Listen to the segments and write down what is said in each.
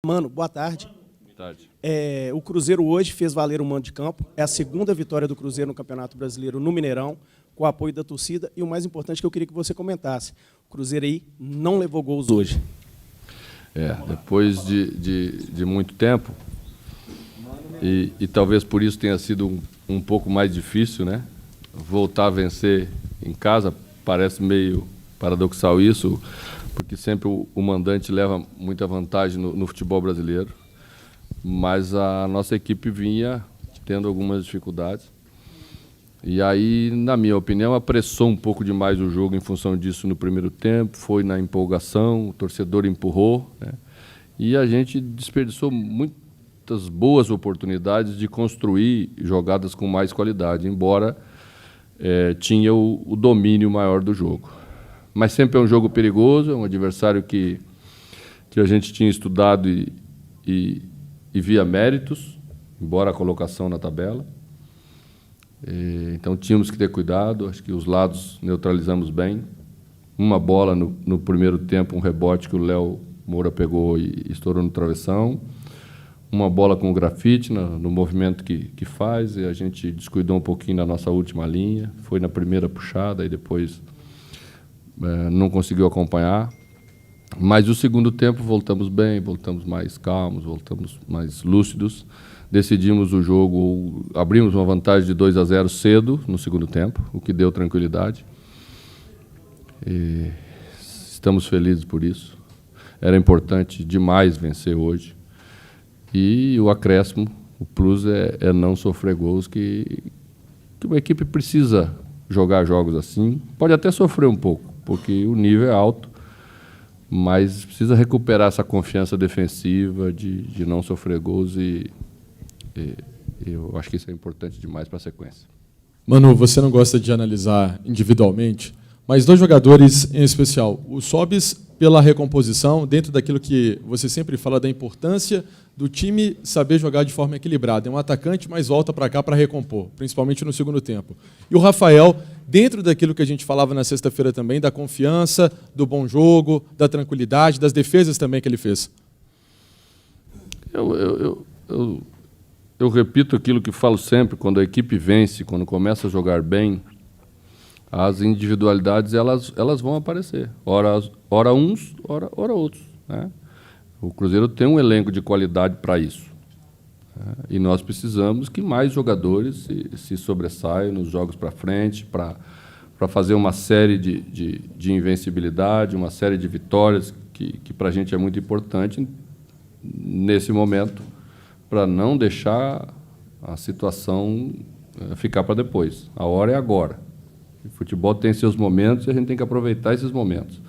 Mano, boa tarde. Boa tarde. O Cruzeiro hoje fez valer o mando de campo. É a segunda vitória do Cruzeiro no Campeonato Brasileiro no Mineirão, com o apoio da torcida. E o mais importante que eu queria que você comentasse, o Cruzeiro aí não levou gols hoje. Depois de muito tempo, e talvez por isso tenha sido um pouco mais difícil, né? Voltar a vencer em casa, parece meio paradoxal isso, porque sempre o mandante leva muita vantagem no futebol brasileiro, mas a nossa equipe vinha tendo algumas dificuldades. E aí, na minha opinião, apressou um pouco demais o jogo em função disso no primeiro tempo, foi na empolgação, o torcedor empurrou, né? E a gente desperdiçou muitas boas oportunidades de construir jogadas com mais qualidade, embora tinha o domínio maior do jogo. Mas sempre é um jogo perigoso, é um adversário que a gente tinha estudado e via méritos, embora a colocação na tabela. Então tínhamos que ter cuidado, acho que os lados neutralizamos bem. Uma bola no primeiro tempo, um rebote que o Léo Moura pegou e estourou no travessão. Uma bola com grafite no movimento que faz, e a gente descuidou um pouquinho na nossa última linha. Foi na primeira puxada e depois não conseguiu acompanhar. Mas o segundo tempo voltamos bem, voltamos mais calmos, voltamos mais lúcidos. Decidimos o jogo, abrimos uma vantagem de 2-0 cedo no segundo tempo, o que deu tranquilidade. E estamos felizes por isso. Era importante demais vencer hoje. E o acréscimo, o plus é não sofrer gols, que uma equipe precisa jogar jogos assim. Pode até sofrer um pouco, porque o nível é alto, mas precisa recuperar essa confiança defensiva de não sofrer gols e eu acho que isso é importante demais para a sequência. Manu, você não gosta de analisar individualmente, mas dois jogadores em especial. O Sobis, pela recomposição, dentro daquilo que você sempre fala da importância do time saber jogar de forma equilibrada. É um atacante, mas volta para cá para recompor, principalmente no segundo tempo. E o Rafael, dentro daquilo que a gente falava na sexta-feira também, da confiança, do bom jogo, da tranquilidade, das defesas também que ele fez. Eu repito aquilo que falo sempre, quando a equipe vence, quando começa a jogar bem, as individualidades elas vão aparecer. Ora uns, ora outros, né? O Cruzeiro tem um elenco de qualidade para isso, né? E nós precisamos que mais jogadores se sobressaiam nos jogos para frente, para fazer uma série de invencibilidade, uma série de vitórias, que para a gente é muito importante nesse momento, para não deixar a situação ficar para depois. A hora é agora. O futebol tem seus momentos e a gente tem que aproveitar esses momentos.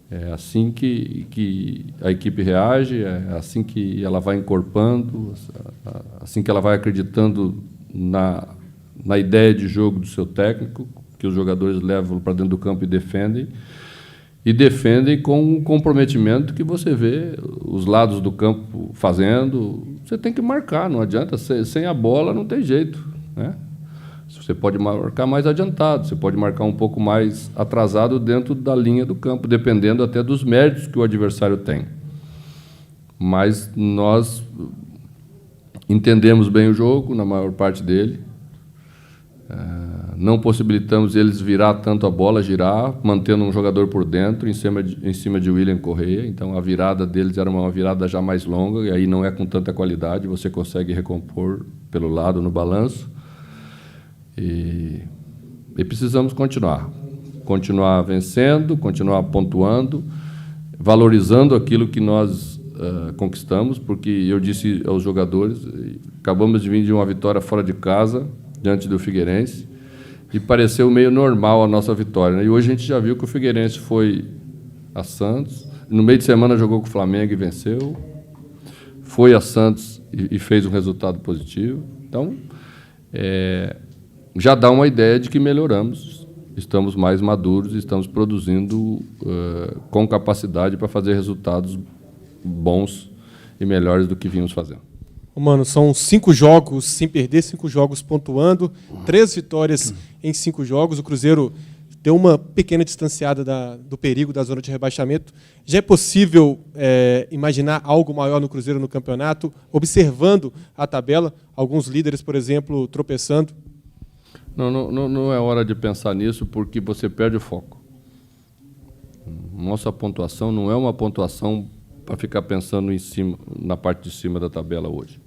É assim que a equipe reage, é assim que ela vai encorpando, assim que ela vai acreditando na ideia de jogo do seu técnico, que os jogadores levam para dentro do campo e defendem com um comprometimento que você vê os lados do campo fazendo. Você tem que marcar, não adianta, sem a bola não tem jeito, né? Você pode marcar mais adiantado, você pode marcar um pouco mais atrasado dentro da linha do campo, dependendo até dos méritos que o adversário tem. Mas nós entendemos bem o jogo, na maior parte dele. Não possibilitamos eles virar tanto a bola, girar, mantendo um jogador por dentro, em cima de William Correia. Então, a virada deles era uma virada já mais longa, e aí não é com tanta qualidade, você consegue recompor pelo lado, no balanço. E precisamos continuar vencendo, continuar pontuando, valorizando aquilo que nós conquistamos, porque eu disse aos jogadores, acabamos de vir de uma vitória fora de casa, diante do Figueirense, e pareceu meio normal a nossa vitória, né? E hoje a gente já viu que o Figueirense foi a Santos, no meio de semana jogou com o Flamengo e venceu, foi a Santos e fez um resultado positivo. Então, já dá uma ideia de que melhoramos, estamos mais maduros, estamos produzindo com capacidade para fazer resultados bons e melhores do que vínhamos fazendo. Mano, são 5 jogos sem perder, 5 jogos pontuando, 3 vitórias em 5 jogos. O Cruzeiro deu uma pequena distanciada do perigo da zona de rebaixamento. Já é possível imaginar algo maior no Cruzeiro no campeonato, observando a tabela, alguns líderes, por exemplo, tropeçando? Não é hora de pensar nisso, porque você perde o foco. Nossa pontuação não é uma pontuação para ficar pensando em cima, na parte de cima da tabela hoje.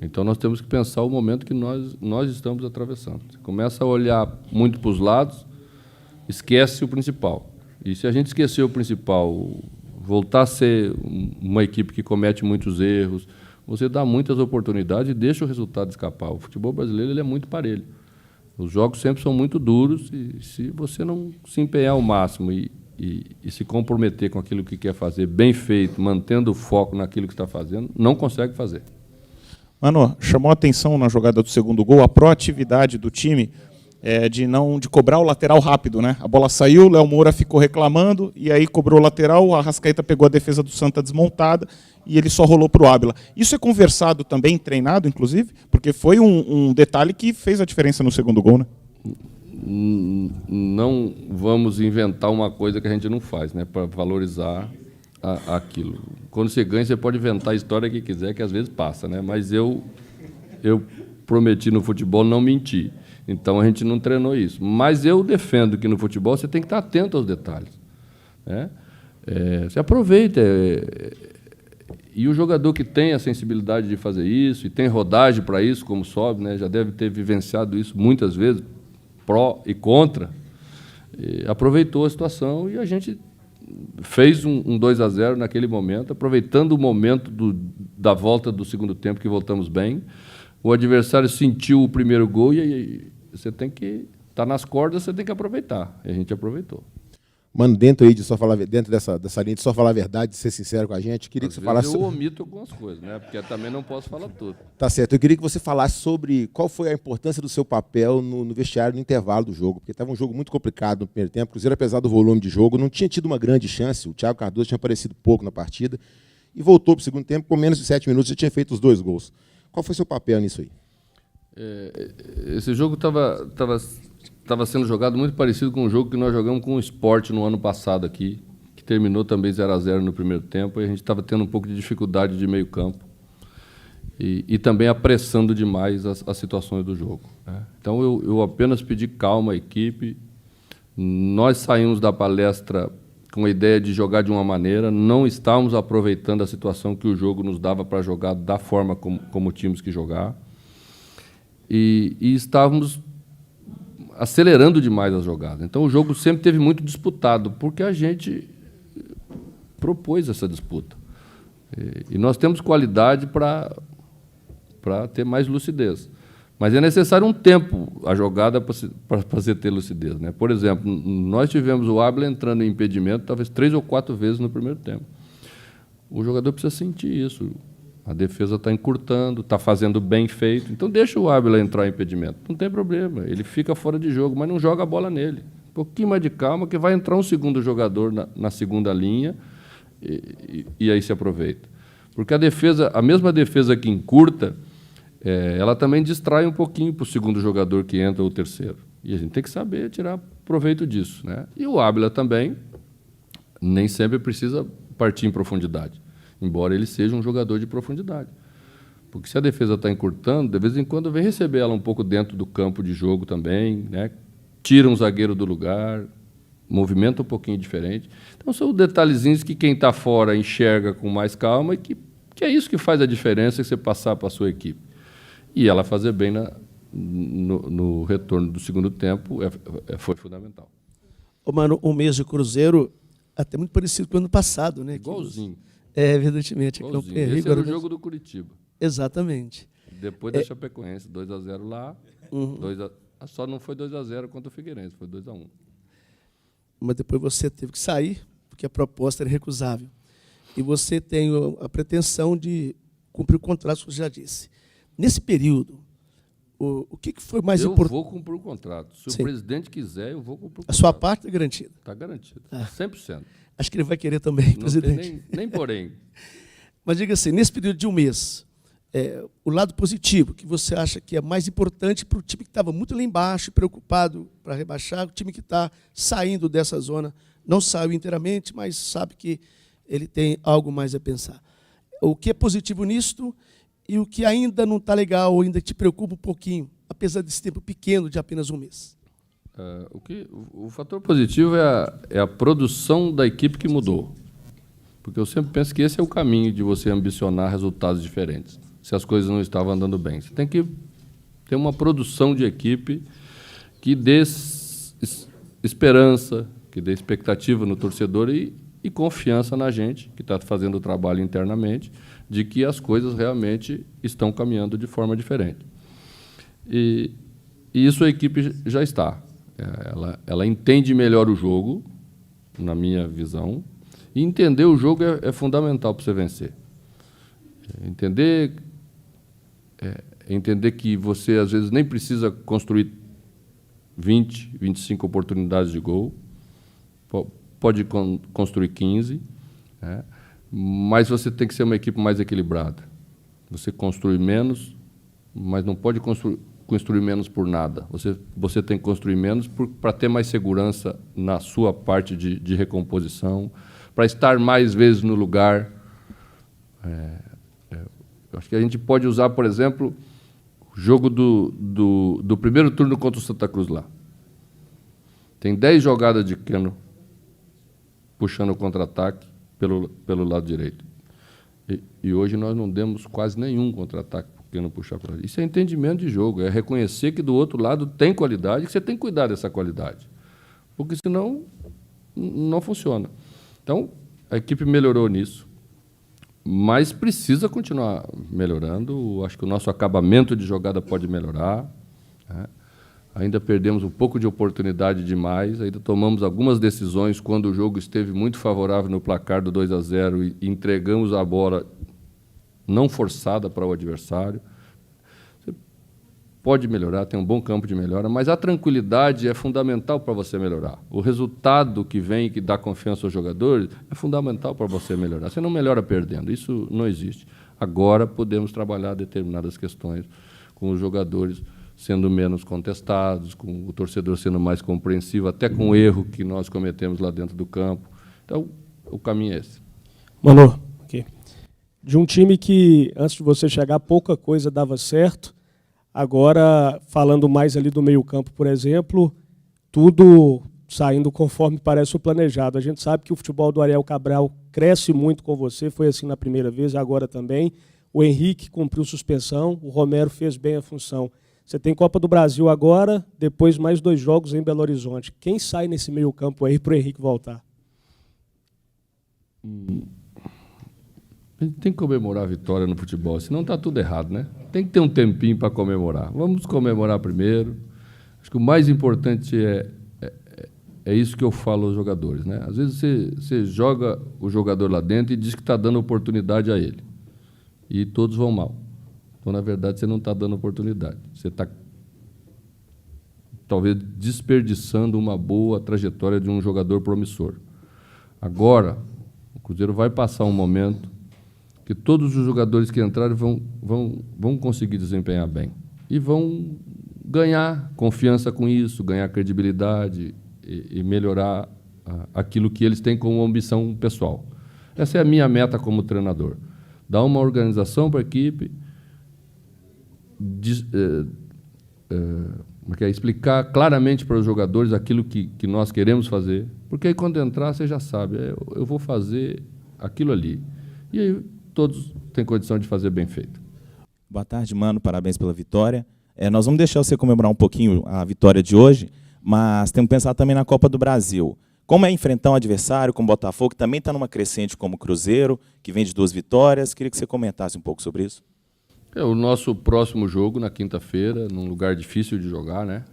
Então, nós temos que pensar o momento que nós estamos atravessando. Você começa a olhar muito para os lados, esquece o principal. E se a gente esquecer o principal, voltar a ser uma equipe que comete muitos erros, você dá muitas oportunidades e deixa o resultado escapar. O futebol brasileiro ele é muito parelho. Os jogos sempre são muito duros e se você não se empenhar ao máximo e se comprometer com aquilo que quer fazer, bem feito, mantendo o foco naquilo que está fazendo, não consegue fazer. Mano, chamou a atenção na jogada do segundo gol a proatividade do time de cobrar o lateral rápido, né? A bola saiu, o Léo Moura ficou reclamando e aí cobrou o lateral, a Arrascaeta pegou a defesa do Santa desmontada e ele só rolou para o Ávila. Isso é conversado também, treinado, inclusive? Porque foi um detalhe que fez a diferença no segundo gol, né? Não vamos inventar uma coisa que a gente não faz, né, para valorizar aquilo. Quando você ganha, você pode inventar a história que quiser, que às vezes passa, né? Mas eu prometi no futebol não mentir. Então, a gente não treinou isso. Mas eu defendo que no futebol você tem que estar atento aos detalhes, né? Você aproveita. E o jogador que tem a sensibilidade de fazer isso, e tem rodagem para isso, como sobe, né, já deve ter vivenciado isso muitas vezes, pró e contra, aproveitou a situação e a gente fez um 2-0 naquele momento, aproveitando o momento da volta do segundo tempo, que voltamos bem. O adversário sentiu o primeiro gol e você tem que estar nas cordas, você tem que aproveitar. E a gente aproveitou. Mano, dentro dessa linha de só falar a verdade, de ser sincero com a gente, queria que você falasse. Eu omito algumas coisas, né? Porque também não posso falar tudo. Tá certo. Eu queria que você falasse sobre qual foi a importância do seu papel no vestiário no intervalo do jogo, porque estava um jogo muito complicado no primeiro tempo. O Cruzeiro, apesar do volume de jogo, não tinha tido uma grande chance. O Thiago Cardoso tinha aparecido pouco na partida e voltou para o segundo tempo, com menos de 7 minutos, já tinha feito os 2 gols. Qual foi o seu papel nisso aí? Esse jogo estava sendo jogado muito parecido com o jogo que nós jogamos com o Sport no ano passado aqui, que terminou também 0-0 no primeiro tempo, e a gente estava tendo um pouco de dificuldade de meio campo e também apressando demais as situações do jogo, né? Então, eu apenas pedi calma à equipe. Nós saímos da palestra com a ideia de jogar de uma maneira, não estávamos aproveitando a situação que o jogo nos dava para jogar da forma como tínhamos que jogar, e estávamos acelerando demais as jogadas. Então, o jogo sempre teve muito disputado, porque a gente propôs essa disputa. E nós temos qualidade para ter mais lucidez. Mas é necessário um tempo a jogada para fazer ter lucidez, né? Por exemplo, nós tivemos o Ávila entrando em impedimento talvez 3 ou 4 vezes no primeiro tempo. O jogador precisa sentir isso. A defesa está encurtando, está fazendo bem feito. Então, deixa o Ávila entrar em impedimento. Não tem problema. Ele fica fora de jogo, mas não joga a bola nele. Um pouquinho mais de calma, que vai entrar um segundo jogador na segunda linha e aí se aproveita. Porque a mesma defesa que encurta, ela também distrai um pouquinho para o segundo jogador que entra ou o terceiro. E a gente tem que saber tirar proveito disso, né? E o Ávila também nem sempre precisa partir em profundidade, embora ele seja um jogador de profundidade. Porque se a defesa está encurtando, de vez em quando vem receber ela um pouco dentro do campo de jogo também, né? Tira um zagueiro do lugar, movimenta um pouquinho diferente. Então, são detalhezinhos que quem está fora enxerga com mais calma e que é isso que faz a diferença que você passar para a sua equipe. E ela fazer bem no retorno do segundo tempo foi fundamental. Ô, mano, um mês de Cruzeiro até muito parecido com o ano passado, né? Igualzinho. Evidentemente. Igualzinho. Esse era o jogo do Curitiba. Exatamente. Depois da Chapecoense, 2-0 lá. Só não foi 2-0 contra o Figueirense, foi 2-1. Mas depois você teve que sair, porque a proposta era irrecusável. E você tem a pretensão de cumprir o contrato, como você já disse. Nesse período, o que foi mais importante? Eu vou cumprir o contrato. Se Sim. o presidente quiser, eu vou cumprir o contrato. A sua parte é garantida. Está garantido. 100%. Acho que ele vai querer também, Não presidente. tem nem porém. Mas diga assim, nesse período de um mês, o lado positivo, que você acha que é mais importante para o time que estava muito lá embaixo, preocupado para rebaixar, o time que está saindo dessa zona, não saiu inteiramente, mas sabe que ele tem algo mais a pensar. O que é positivo nisto e o que ainda não está legal, ou ainda te preocupa um pouquinho, apesar desse tempo pequeno de apenas um mês? O fator positivo é a produção da equipe que mudou. Porque eu sempre penso que esse é o caminho de você ambicionar resultados diferentes, se as coisas não estavam andando bem. Você tem que ter uma produção de equipe que dê esperança, que dê expectativa no torcedor e confiança na gente, que está fazendo o trabalho internamente, de que as coisas realmente estão caminhando de forma diferente. E isso a equipe já está. Ela entende melhor o jogo, na minha visão, e entender o jogo é fundamental para você vencer. Entender que você, às vezes, nem precisa construir 20, 25 oportunidades de gol, pode construir 15, né? Mas você tem que ser uma equipe mais equilibrada. Você construi menos, mas não pode construir menos por nada. Você tem que construir menos para ter mais segurança na sua parte de recomposição, para estar mais vezes no lugar. Acho que a gente pode usar, por exemplo, o jogo do primeiro turno contra o Santa Cruz lá. Tem 10 jogadas de Keno puxando o contra-ataque pelo lado direito. E hoje nós não demos quase nenhum contra-ataque porque não puxar para ali. Isso é entendimento de jogo, é reconhecer que do outro lado tem qualidade e que você tem que cuidar dessa qualidade. Porque senão não funciona. Então, a equipe melhorou nisso, mas precisa continuar melhorando. Acho que o nosso acabamento de jogada pode melhorar, né? Ainda perdemos um pouco de oportunidade demais, ainda tomamos algumas decisões quando o jogo esteve muito favorável no placar do 2-0 e entregamos a bola não forçada para o adversário. Você pode melhorar, tem um bom campo de melhora, mas a tranquilidade é fundamental para você melhorar. O resultado que vem, que dá confiança aos jogadores, é fundamental para você melhorar. Você não melhora perdendo, isso não existe. Agora podemos trabalhar determinadas questões com os jogadores sendo menos contestados, com o torcedor sendo mais compreensivo, até com o erro que nós cometemos lá dentro do campo. Então, o caminho é esse. Manu, aqui. De um time que, antes de você chegar, pouca coisa dava certo, agora, falando mais ali do meio-campo, por exemplo, tudo saindo conforme parece o planejado. A gente sabe que o futebol do Ariel Cabral cresce muito com você, foi assim na primeira vez, agora também. O Henrique cumpriu suspensão, o Romero fez bem a função. Você tem Copa do Brasil agora, depois mais 2 jogos em Belo Horizonte. Quem sai nesse meio-campo aí para o Henrique voltar? A gente tem que comemorar a vitória no futebol, senão está tudo errado, né? Tem que ter um tempinho para comemorar. Vamos comemorar primeiro. Acho que o mais importante é isso que eu falo aos jogadores, né? Às vezes você joga o jogador lá dentro e diz que está dando oportunidade a ele. E todos vão mal. Então, na verdade, você não está dando oportunidade. Você está, talvez, desperdiçando uma boa trajetória de um jogador promissor. Agora, o Cruzeiro vai passar um momento que todos os jogadores que entrarem vão conseguir desempenhar bem. E vão ganhar confiança com isso, ganhar credibilidade e melhorar aquilo que eles têm como ambição pessoal. Essa é a minha meta como treinador. Dar uma organização para a equipe, explicar claramente para os jogadores aquilo que nós queremos fazer, porque aí quando entrar você já sabe, eu vou fazer aquilo ali. E aí todos têm condição de fazer bem feito. Boa tarde, Mano, parabéns pela vitória. Nós vamos deixar você comemorar um pouquinho a vitória de hoje, mas temos que pensar também na Copa do Brasil. Como é enfrentar um adversário como o Botafogo, que também está numa crescente como o Cruzeiro, que vem de 2 vitórias, queria que você comentasse um pouco sobre isso. O nosso próximo jogo, na quinta-feira, num lugar difícil de jogar, né?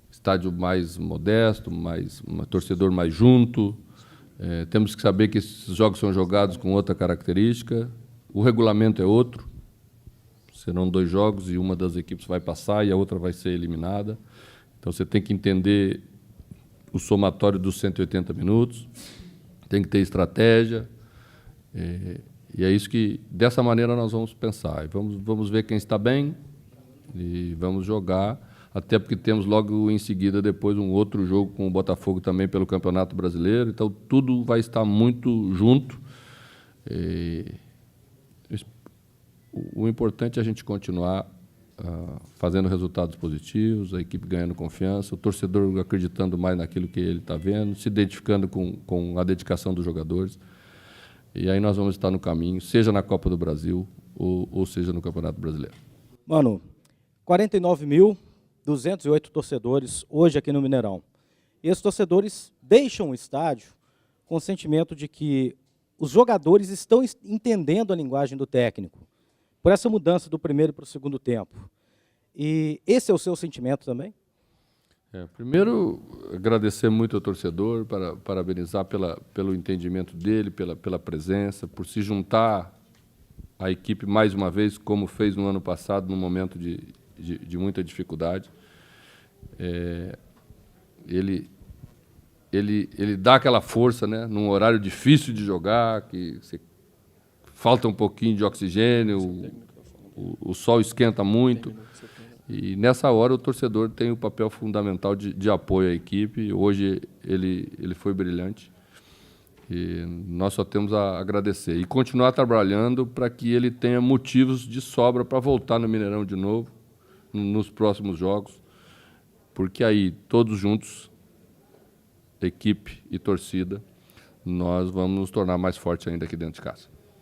Estádio mais modesto, um torcedor mais junto. Temos que saber que esses jogos são jogados com outra característica. O regulamento é outro. Serão 2 jogos e uma das equipes vai passar e a outra vai ser eliminada. Então, você tem que entender o somatório dos 180 minutos, tem que ter estratégia. E é isso que, dessa maneira, nós vamos pensar. E vamos ver quem está bem e vamos jogar, até porque temos logo em seguida, depois, um outro jogo com o Botafogo também pelo Campeonato Brasileiro. Então, tudo vai estar muito junto. O importante é a gente continuar fazendo resultados positivos, a equipe ganhando confiança, o torcedor acreditando mais naquilo que ele está vendo, se identificando com a dedicação dos jogadores. E aí nós vamos estar no caminho, seja na Copa do Brasil ou seja no Campeonato Brasileiro. Mano, 49.208 torcedores hoje aqui no Mineirão. E esses torcedores deixam o estádio com o sentimento de que os jogadores estão entendendo a linguagem do técnico, por essa mudança do primeiro para o segundo tempo. E esse é o seu sentimento também? Primeiro, agradecer muito ao torcedor, parabenizar pelo entendimento dele, pela presença, por se juntar à equipe mais uma vez, como fez no ano passado, num momento de muita dificuldade. Ele dá aquela força, né, num horário difícil de jogar, que falta um pouquinho de oxigênio, o sol esquenta muito. E nessa hora o torcedor tem um papel fundamental de apoio à equipe. Hoje ele foi brilhante. E nós só temos a agradecer. E continuar trabalhando para que ele tenha motivos de sobra para voltar no Mineirão de novo, nos próximos jogos. Porque aí, todos juntos, equipe e torcida, nós vamos nos tornar mais fortes ainda aqui dentro de casa.